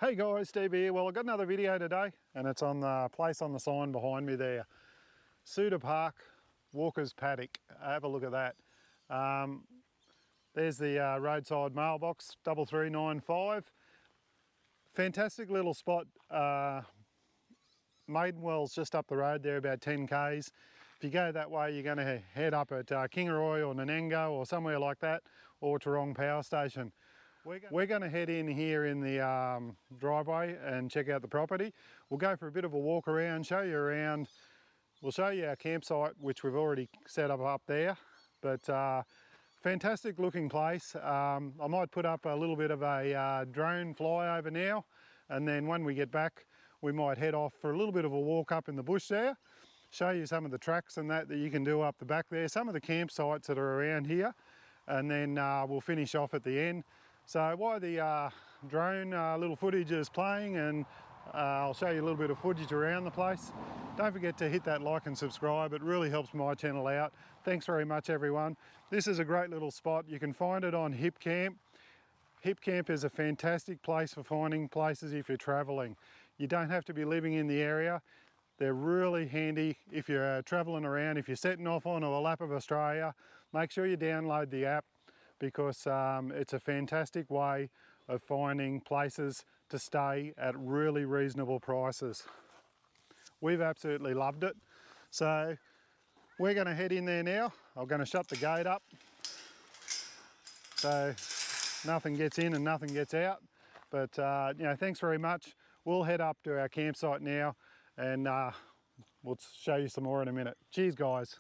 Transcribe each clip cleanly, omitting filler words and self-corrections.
Hey guys, Steve here. Well, I've got another video today and it's on the place on the sign behind me there. Suda Park, Walker's Paddock. Have a look at that. There's the roadside mailbox, 3395. Fantastic little spot. Maidenwell's just up the road there, about 10 k's. If you go that way, you're going to head up at Kingaroy or Nanango or somewhere like that, or Tarong Power Station. We're going to head in here in the driveway and check out the property. We'll go for a bit of a walk around, show you around. We'll show you our campsite, which we've already set up there. But fantastic looking place. I might put up a little bit of a drone flyover now, and then when we get back, we might head off for a little bit of a walk up in the bush there. Show you some of the tracks and that you can do up the back there, some of the campsites that are around here, and then we'll finish off at the end. So while the drone little footage is playing, and I'll show you a little bit of footage around the place, don't forget to hit that like and subscribe. It really helps my channel out. Thanks very much, everyone. This is a great little spot. You can find it on Hipcamp. Hipcamp is a fantastic place for finding places if you're traveling. You don't have to be living in the area. They're really handy if you're traveling around. If you're setting off on a lap of Australia, make sure you download the app, because it's a fantastic way of finding places to stay at really reasonable prices. We've absolutely loved it. So we're going to head in there now. I'm going to shut the gate up so nothing gets in and nothing gets out. But you know, thanks very much. We'll head up to our campsite now, and we'll show you some more in a minute. Cheers, guys.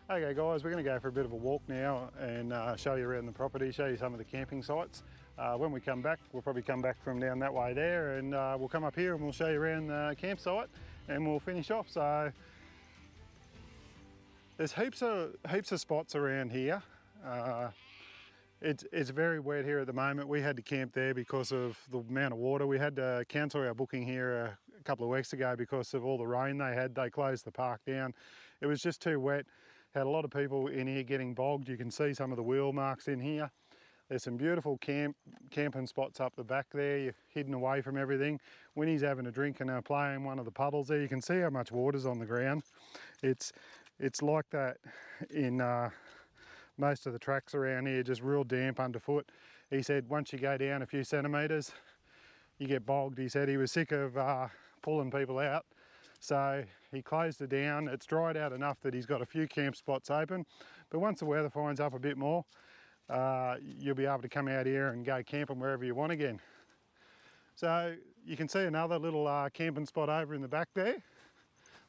Okay guys, we're going to go for a bit of a walk now and show you around the property, show you some of the camping sites. When we come back, we'll probably come back from down that way there, and we'll come up here and we'll show you around the campsite and we'll finish off. So there's heaps of spots around here. It's very wet here at the moment. We had to camp there because of the amount of water. We had to cancel our booking here a couple of weeks ago because of all the rain they had. They closed the park down. It was just too wet. Had a lot of people in here getting bogged. You can see some of the wheel marks in here. There's some beautiful camping spots up the back there. You're hidden away from everything. Winnie's having a drink and playing one of the puddles there. You can see how much water's on the ground. It's like that in most of the tracks around here, just real damp underfoot. He said once you go down a few centimetres, you get bogged. He said he was sick of pulling people out. So he closed it down. It's dried out enough that he's got a few camp spots open, but once the weather finds up a bit more, you'll be able to come out here and go camping wherever you want again. So you can see another little camping spot over in the back there.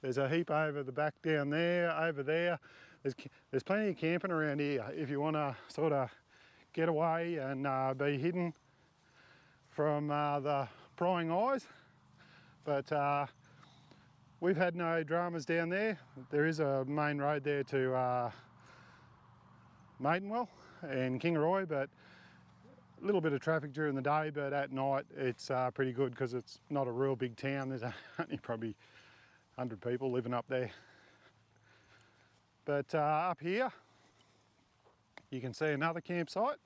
There's a heap over the back down there, over there. There's plenty of camping around here if you want to sort of get away and be hidden from the prying eyes. but we've had no dramas down there. There is a main road there to Maidenwell and Kingaroy, but a little bit of traffic during the day, but at night it's pretty good because it's not a real big town. There's only probably 100 people living up there. But up here you can see another campsite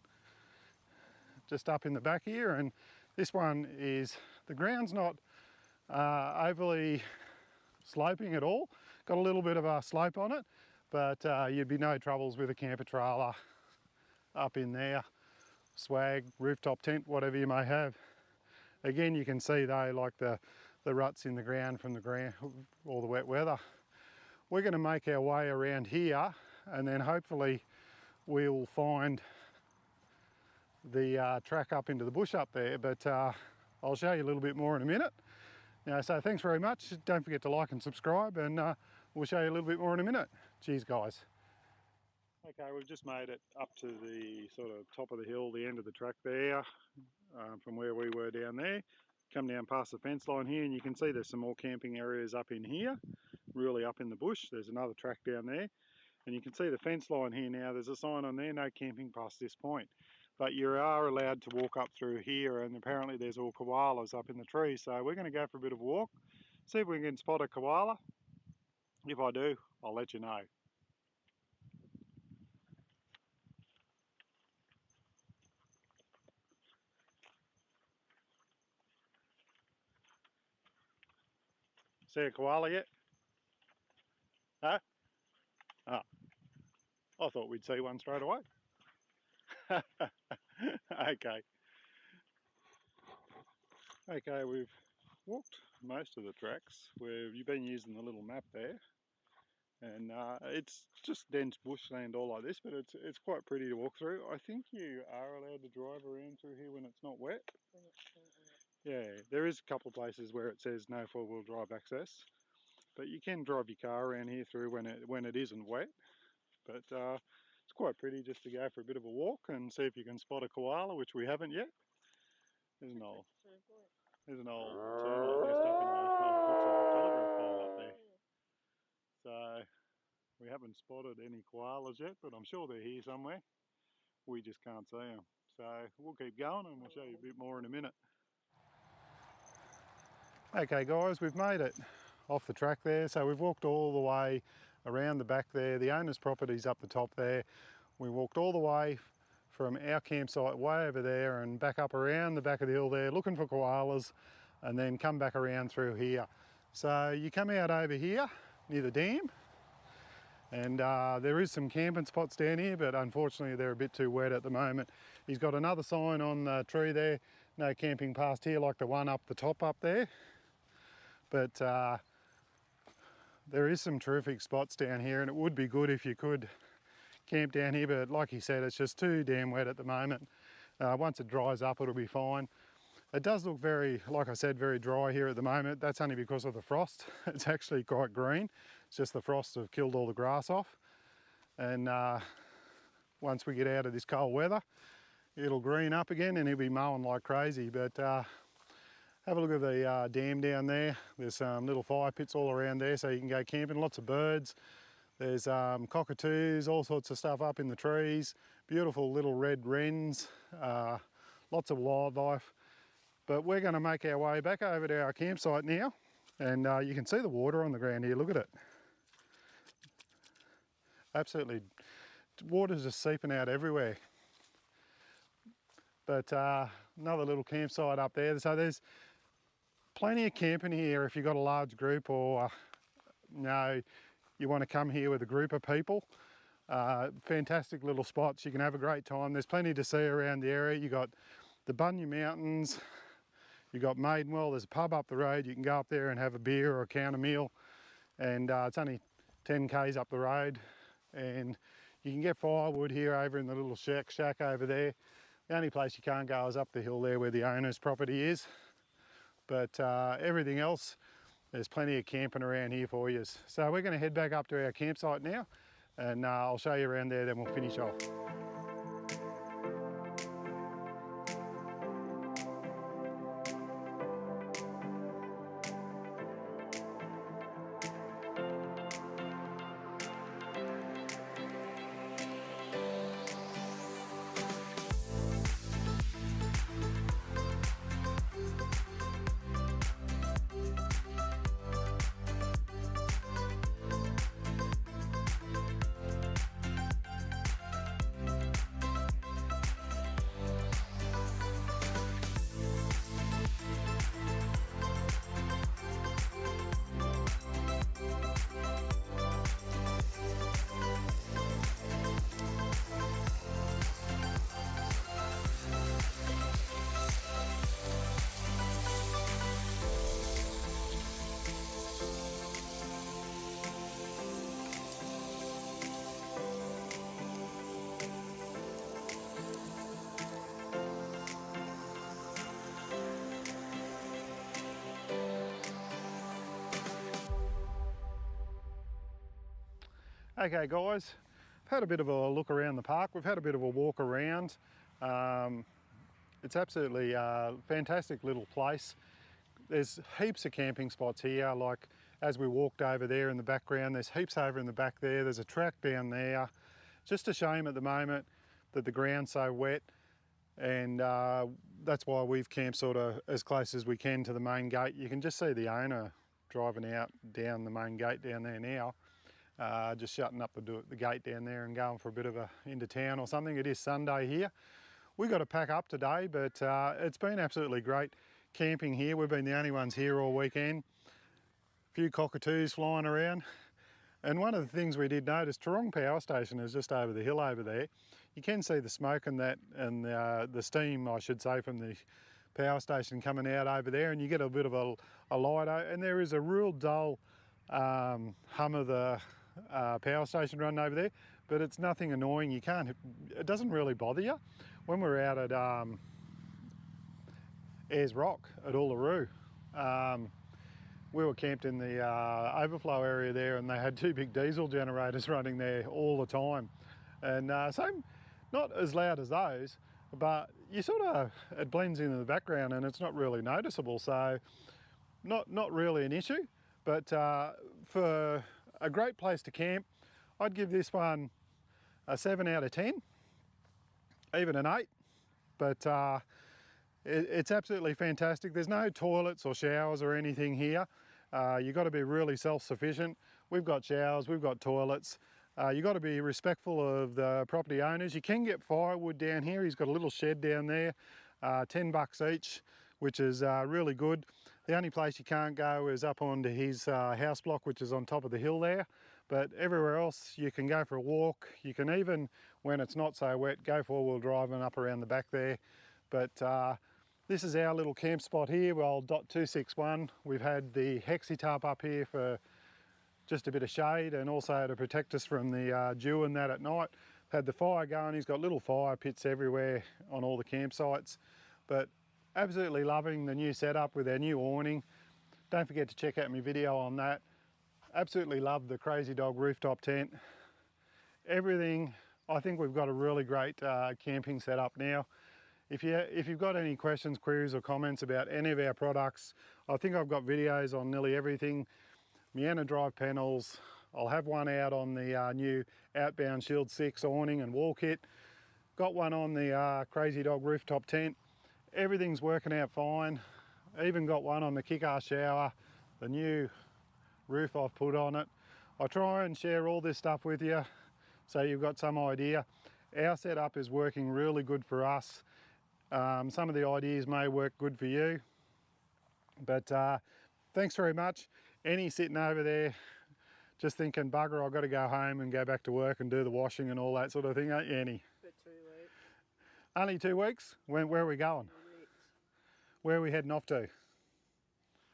just up in the back here, and this one is, the ground's not overly sloping at all. Got a little bit of a slope on it, but you'd be no troubles with a camper trailer up in there. Swag, rooftop tent, whatever you may have. Again, you can see though, like the ruts in the ground from the ground, all the wet weather. We're going to make our way around here, and then hopefully we'll find the track up into the bush up there, but I'll show you a little bit more in a minute. So thanks very much. Don't forget to like and subscribe, and we'll show you a little bit more in a minute. Cheers, guys. Okay, we've just made it up to the sort of top of the hill, the end of the track there, from where we were down there. Come down past the fence line here, and you can see there's some more camping areas up in here, really up in the bush. There's another track down there, and you can see the fence line here now. There's a sign on there, no camping past this point. But you are allowed to walk up through here, and apparently there's all koalas up in the trees. So we're going to go for a bit of a walk, see if we can spot a koala. If I do, I'll let you know. See a koala yet? Huh? Oh, I thought we'd see one straight away. Okay. Okay, we've walked most of the tracks. You've been using the little map there, and it's just dense bushland all like this, but it's quite pretty to walk through. I think you are allowed to drive around through here when it's not wet. Yeah, there is a couple of places where it says no four-wheel drive access, but you can drive your car around here through when it isn't wet. But it's quite pretty just to go for a bit of a walk and see if you can spot a koala, which we haven't yet. There's an old termite nest up in the looks like a telegraph pole up there. So we haven't spotted any koalas yet, but I'm sure they're here somewhere. We just can't see them. So we'll keep going, and we'll show you a bit more in a minute. Okay guys, we've made it off the track there. So we've walked all the way around the back there. The owner's property's up the top there. We walked all the way from our campsite way over there and back up around the back of the hill there, looking for koalas, and then come back around through here. So you come out over here near the dam, and there is some camping spots down here, but unfortunately they're a bit too wet at the moment. He's got another sign on the tree there, no camping past here, like the one up the top up there. But there is some terrific spots down here, and it would be good if you could camp down here, but like he said, it's just too damn wet at the moment. Once it dries up, it'll be fine. It does look very, like I said, very dry here at the moment. That's only because of the frost. It's actually quite green. It's just the frost have killed all the grass off. And once we get out of this cold weather, it'll green up again and it'll be mowing like crazy. But have a look at the dam down there. There's some little fire pits all around there, so you can go camping. Lots of birds. There's cockatoos, all sorts of stuff up in the trees. Beautiful little red wrens. Lots of wildlife. But we're going to make our way back over to our campsite now, and you can see the water on the ground here. Look at it. Absolutely, water's just seeping out everywhere. But another little campsite up there. So there's plenty of camping here if you've got a large group, or you want to come here with a group of people. Fantastic little spots. You can have a great time. There's plenty to see around the area. You got the Bunya Mountains. You got Maidenwell. There's a pub up the road. You can go up there and have a beer or a counter meal. And it's only 10 k's up the road. And you can get firewood here over in the little shack over there. The only place you can't go is up the hill there where the owner's property is. But everything else, there's plenty of camping around here for you. So we're going to head back up to our campsite now, and I'll show you around there, then we'll finish off. Okay guys, I've had a bit of a look around the park. We've had a bit of a walk around. It's absolutely a fantastic little place. There's heaps of camping spots here, like as we walked over there in the background, there's heaps over in the back there. There's a track down there. Just a shame at the moment that the ground's so wet, and that's why we've camped sort of as close as we can to the main gate. You can just see the owner driving out down the main gate down there now, just shutting up the gate down there and going for a bit of a into town or something. It is Sunday here. We got to pack up today, but it's been absolutely great camping here. We've been the only ones here all weekend. A few cockatoos flying around. And one of the things we did notice, Taurong Power Station is just over the hill over there. You can see the smoke and that, and the steam, I should say, from the power station coming out over there, and you get a bit of a light, and there is a real dull hum of the power station running over there, but it's nothing annoying. It doesn't really bother you. When we're out at Ayers Rock at Uluru, we were camped in the overflow area there, and they had 2 big diesel generators running there all the time. And same, not as loud as those, but it blends into the background and it's not really noticeable. So not really an issue, but for a great place to camp, I'd give this one a 7 out of 10, even an 8. But it's absolutely fantastic. There's no toilets or showers or anything here. You've got to be really self-sufficient. We've got showers, we've got toilets. You've got to be respectful of the property owners. You can get firewood down here. He's got a little shed down there, $10 each, which is really good. The only place you can't go is up onto his house block, which is on top of the hill there. But everywhere else you can go for a walk. You can even, when it's not so wet, go 4-wheel driving up around the back there. But this is our little camp spot here, well, .261. We've had the hexi tarp up here for just a bit of shade and also to protect us from the dew and that at night. Had the fire going. He's got little fire pits everywhere on all the campsites. But absolutely loving the new setup with our new awning. Don't forget to check out my video on that. Absolutely love the Crazy Dog rooftop tent. Everything, I think we've got a really great camping setup now. If you've got any questions, queries or comments about any of our products, I think I've got videos on nearly everything. Miana drive panels, I'll have one out on the new Outbound Shield 6 awning and wall kit. Got one on the Crazy Dog rooftop tent. Everything's working out fine. Even got one on the kick-ass shower, the new roof I've put on it. I try and share all this stuff with you so you've got some idea. Our setup is working really good for us. Some of the ideas may work good for you, but thanks very much. Annie's sitting over there just thinking, bugger, I've got to go home and go back to work and do the washing and all that sort of thing, aren't you, Annie? For 2 weeks. Only 2 weeks? Where are we going? Where are we heading off to?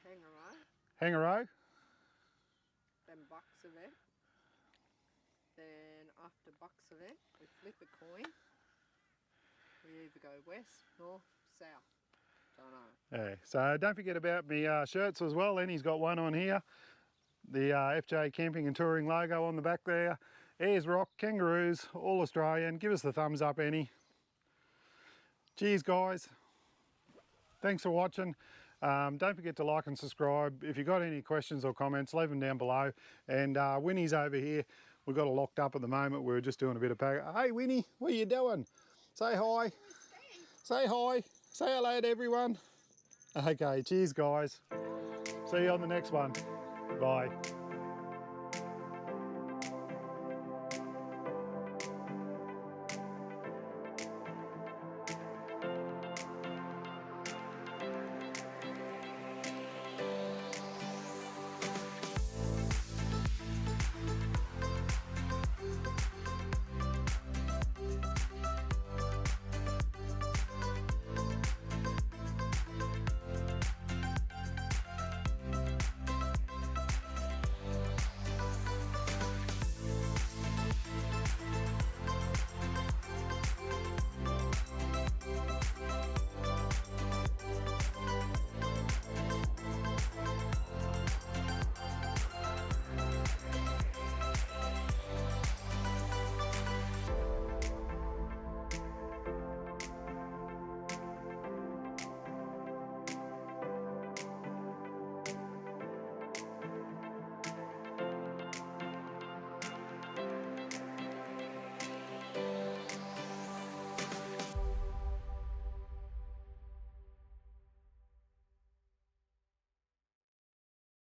Kangaroo. Kangaroo? Then Bucks event. Then after Bucks event, we flip a coin. We either go west, north, south. Don't know. Yeah, so don't forget about my shirts as well. Annie's got one on here. The FJ Camping and Touring logo on the back there. Ayers Rock, Kangaroos, all Australian. Give us the thumbs up, Annie. Cheers, guys. Thanks for watching. Don't forget to like and subscribe. If you've got any questions or comments, leave them down below. And Winnie's over here. We've got her locked up at the moment. We're just doing a bit of pack. Hey, Winnie, what are you doing? Say hi. Say hi. Say hello to everyone. Okay, cheers, guys. See you on the next one. Bye.